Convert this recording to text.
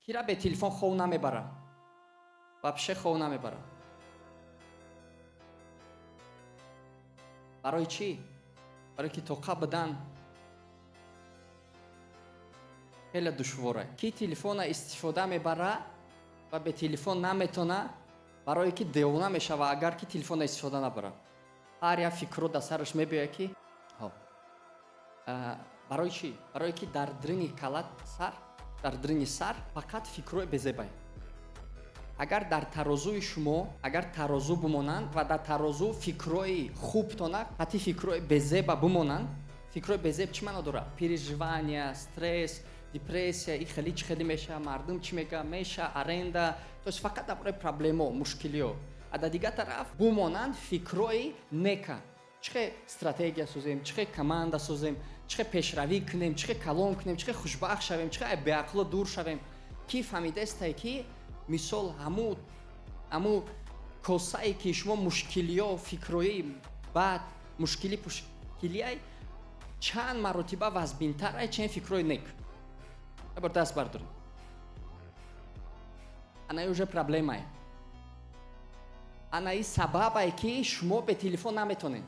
кира бе телефон хов намебара, вообще хов намебара. барои чӣ? барое ки тоқа бидан хеле душворе. Ки телефона истифода мебара ва бе телефон наметона, барое ки девона мешава агар ки телефона истифода набарад. ҳар як фикрро дар сараш мебиёяд ки барои чӣ? барое ки дар дрини калад сар, дар дрини сар фақат фикрҳои безебаанд. агар дар тарозуи шумо агар тарозу бимонанд ва дар тарозу фикрҳои хубтона ҳатти фикрҳои безеба бимонанд, фикрҳои безеб чӣ маъно дорад? Переживания, стресс, депрессия, и хеле чӣ хеле меша, мардум чӣ мега, меша, аренда, то есть фақат дар бораи проблемаҳо, мушкилиҳо. А дар дигар тараф бимонанд фикрҳои нека. чӣ хел стратегия созем, чӣ хел команда созем, чӣ хел пешравӣ кунем, чӣ хел калон кунем, чӣ хел хушбахт шавем, чӣ хел беақлу дур шавем. Ки фаҳмидастае ки мисол ҳамун косае ки шумо мушкилиҳо, фикрҳои бад, мушкилияй чанд маротиба вазбинтарае, чен фикрҳои нек. Ебар даст бардорем. Анаи уже проблемае. Анаи сабабае ки шумо бе телефон наметонед.